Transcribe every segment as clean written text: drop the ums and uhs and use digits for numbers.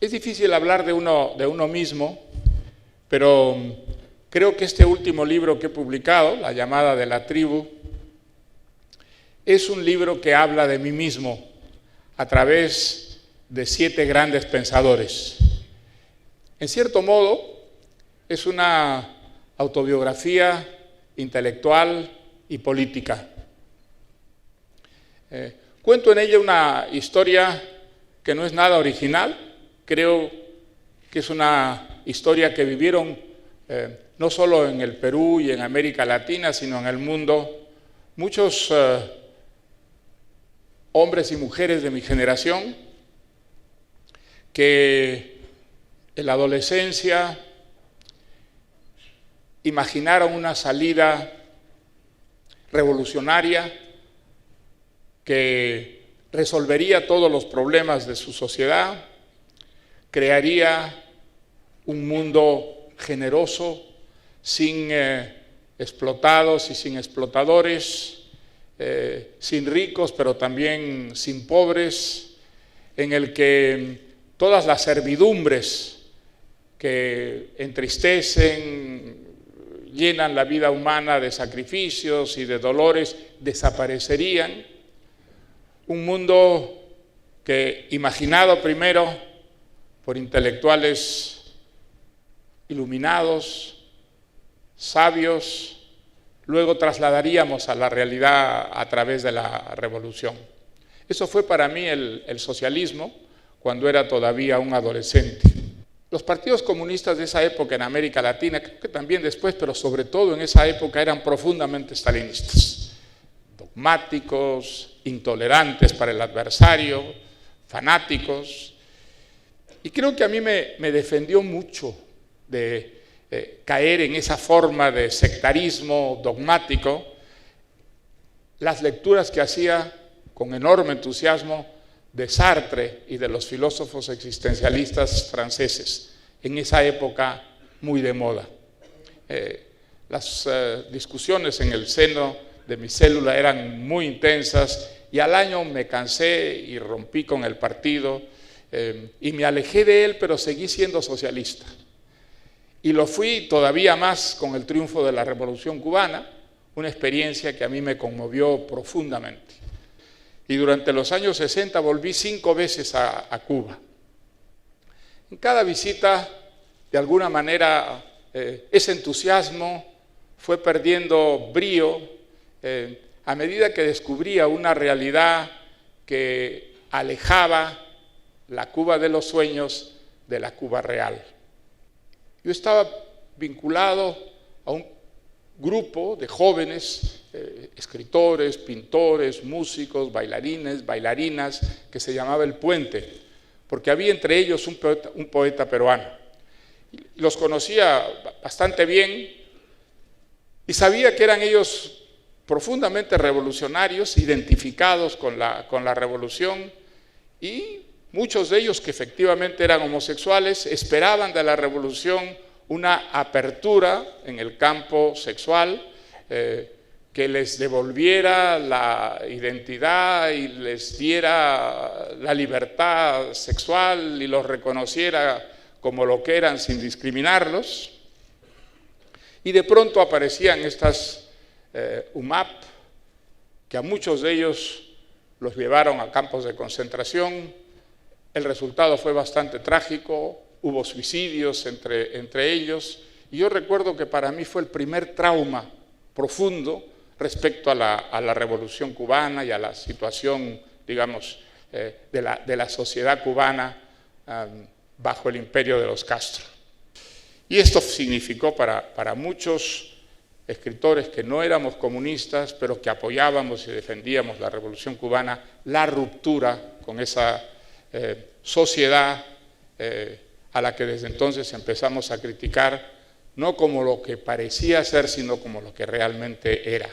Es difícil hablar de uno mismo, pero creo que este último libro que he publicado, La llamada de la tribu, es un libro que habla de mí mismo a través de 7 grandes pensadores. En cierto modo, es una autobiografía intelectual y política. Cuento en ella una historia que no es nada original. Creo que es una historia que vivieron no solo en el Perú y en América Latina, sino en el mundo, muchos hombres y mujeres de mi generación que en la adolescencia imaginaron una salida revolucionaria que resolvería todos los problemas de su sociedad, crearía un mundo generoso, sin explotados y sin explotadores, sin ricos, pero también sin pobres, en el que todas las servidumbres que entristecen, llenan la vida humana de sacrificios y de dolores, desaparecerían. Un mundo que, imaginado primero por intelectuales iluminados, sabios, luego trasladaríamos a la realidad a través de la revolución. Eso fue para mí el socialismo cuando era todavía un adolescente. Los partidos comunistas de esa época en América Latina, creo que también después, pero sobre todo en esa época, eran profundamente stalinistas, dogmáticos, intolerantes para el adversario, fanáticos. Y creo que a mí me defendió mucho de caer en esa forma de sectarismo dogmático, las lecturas que hacía con enorme entusiasmo de Sartre y de los filósofos existencialistas franceses, en esa época muy de moda. Las discusiones en el seno de mi célula eran muy intensas y al año me cansé y rompí con el partido y me alejé de él, pero seguí siendo socialista. Y lo fui todavía más con el triunfo de la Revolución Cubana, una experiencia que a mí me conmovió profundamente. Y durante los años 60 volví 5 veces a Cuba. En cada visita, de alguna manera, ese entusiasmo fue perdiendo brío a medida que descubría una realidad que alejaba la Cuba de los sueños de la Cuba real. Yo estaba vinculado a un grupo de jóvenes, escritores, pintores, músicos, bailarines, bailarinas, que se llamaba El Puente, porque había entre ellos un poeta peruano. Los conocía bastante bien y sabía que eran ellos profundamente revolucionarios, identificados con la revolución, y muchos de ellos, que efectivamente eran homosexuales, esperaban de la revolución una apertura en el campo sexual que les devolviera la identidad y les diera la libertad sexual y los reconociera como lo que eran sin discriminarlos. Y de pronto aparecían estas UMAP, que a muchos de ellos los llevaron a campos de concentración. El resultado fue bastante trágico, hubo suicidios entre ellos, y yo recuerdo que para mí fue el primer trauma profundo respecto a la Revolución Cubana y a la situación, digamos, de la sociedad cubana bajo el imperio de los Castro. Y esto significó para muchos escritores que no éramos comunistas, pero que apoyábamos y defendíamos la Revolución Cubana, la ruptura con esa sociedad a la que desde entonces empezamos a criticar, no como lo que parecía ser, sino como lo que realmente era.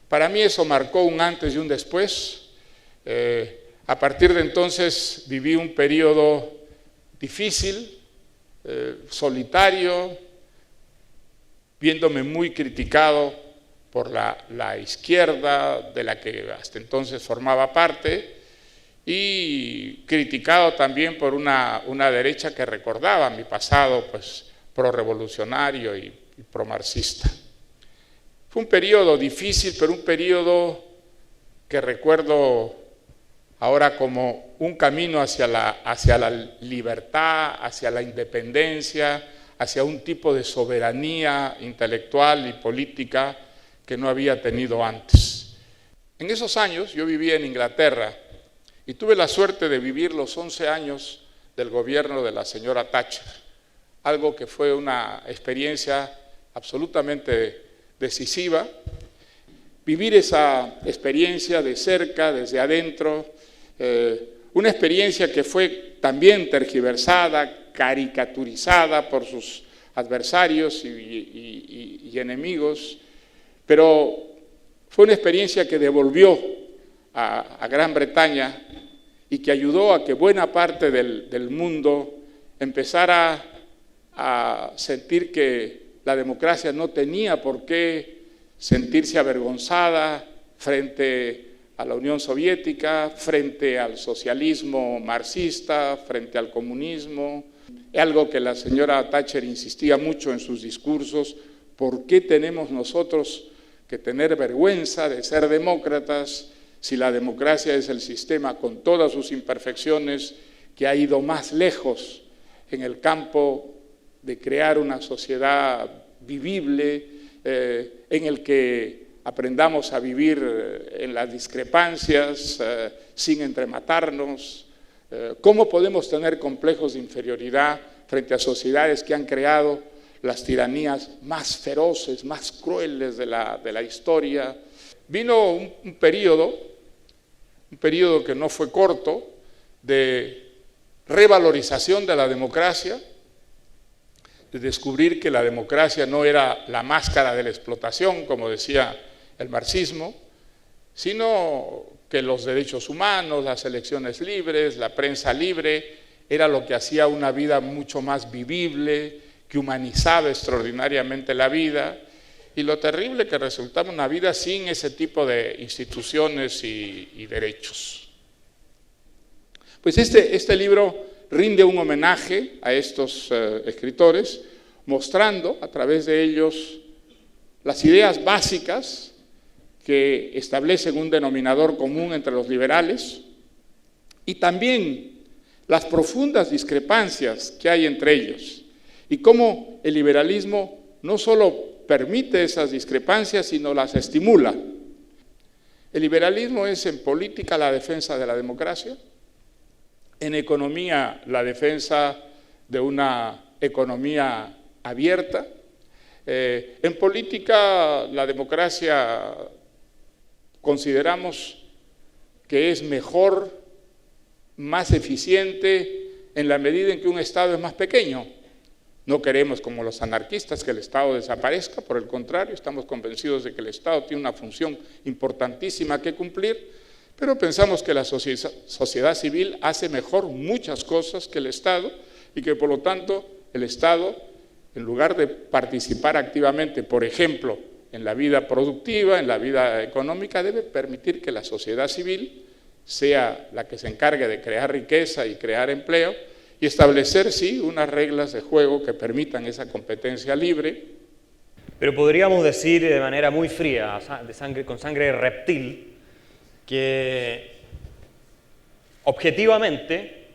Para mí eso marcó un antes y un después. A partir de entonces viví un periodo difícil, solitario, viéndome muy criticado por la izquierda de la que hasta entonces formaba parte, y criticado también por una derecha que recordaba mi pasado pues pro-revolucionario y pro-marxista. Fue un periodo difícil, pero un periodo que recuerdo ahora como un camino hacia la libertad, hacia la independencia, hacia un tipo de soberanía intelectual y política que no había tenido antes. En esos años yo vivía en Inglaterra y tuve la suerte de vivir los 11 años del gobierno de la señora Thatcher, algo que fue una experiencia absolutamente decisiva. Vivir esa experiencia de cerca, desde adentro, una experiencia que fue también tergiversada, caricaturizada por sus adversarios y enemigos, pero fue una experiencia que devolvió a Gran Bretaña y que ayudó a que buena parte del mundo empezara a sentir que la democracia no tenía por qué sentirse avergonzada frente a la Unión Soviética, frente al socialismo marxista, frente al comunismo. Algo que la señora Thatcher insistía mucho en sus discursos: ¿por qué tenemos nosotros que tener vergüenza de ser demócratas si la democracia es el sistema con todas sus imperfecciones que ha ido más lejos en el campo de crear una sociedad vivible, en el que aprendamos a vivir en las discrepancias, sin entrematarnos? ¿Cómo podemos tener complejos de inferioridad frente a sociedades que han creado las tiranías más feroces, más crueles de la historia? Vino un periodo que no fue corto, de revalorización de la democracia, de descubrir que la democracia no era la máscara de la explotación, como decía el marxismo, sino que los derechos humanos, las elecciones libres, la prensa libre, era lo que hacía una vida mucho más vivible, que humanizaba extraordinariamente la vida, y lo terrible que resultaba una vida sin ese tipo de instituciones y derechos. Pues este libro rinde un homenaje a estos escritores, mostrando a través de ellos las ideas básicas que establecen un denominador común entre los liberales y también las profundas discrepancias que hay entre ellos y cómo el liberalismo no solo permite esas discrepancias, sino las estimula. El liberalismo es en política la defensa de la democracia, en economía la defensa de una economía abierta, en política la democracia consideramos que es mejor, más eficiente en la medida en que un Estado es más pequeño. No queremos, como los anarquistas, que el Estado desaparezca, por el contrario, estamos convencidos de que el Estado tiene una función importantísima que cumplir, pero pensamos que la sociedad civil hace mejor muchas cosas que el Estado y que por lo tanto el Estado, en lugar de participar activamente, por ejemplo, en la vida productiva, en la vida económica, debe permitir que la sociedad civil sea la que se encargue de crear riqueza y crear empleo y establecer, sí, unas reglas de juego que permitan esa competencia libre. Pero podríamos decir de manera muy fría, con sangre de reptil, que objetivamente,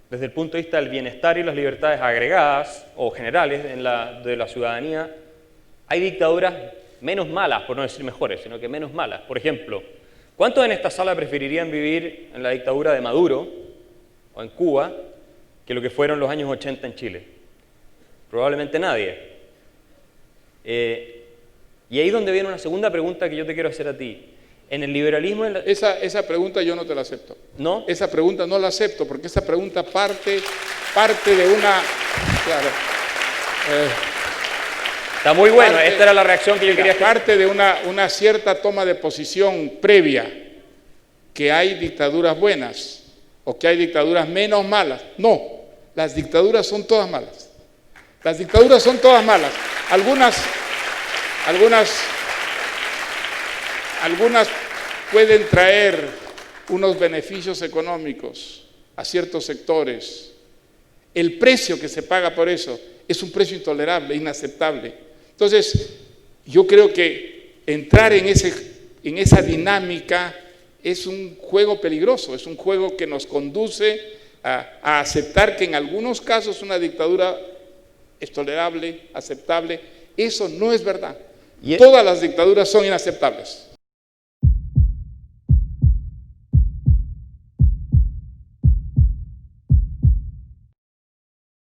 desde el punto de vista del bienestar y las libertades agregadas o generales de la ciudadanía, hay dictaduras menos malas, por no decir mejores, sino que menos malas. Por ejemplo, ¿cuántos en esta sala preferirían vivir en la dictadura de Maduro o en Cuba que lo que fueron los años 80 en Chile? Probablemente nadie. Y ahí es donde viene una segunda pregunta que yo te quiero hacer a ti. En el liberalismo... Esa pregunta yo no te la acepto. ¿No? Esa pregunta no la acepto porque esa pregunta parte de una... Claro. Está muy bueno, esta era la reacción que yo quería... Parte de una cierta toma de posición previa, que hay dictaduras buenas o que hay dictaduras menos malas. No, las dictaduras son todas malas. Las dictaduras son todas malas. Algunas pueden traer unos beneficios económicos a ciertos sectores, el precio que se paga por eso es un precio intolerable, inaceptable. Entonces, yo creo que entrar en esa dinámica es un juego peligroso, es un juego que nos conduce a aceptar que en algunos casos una dictadura es tolerable, aceptable. Eso no es verdad. Todas las dictaduras son inaceptables.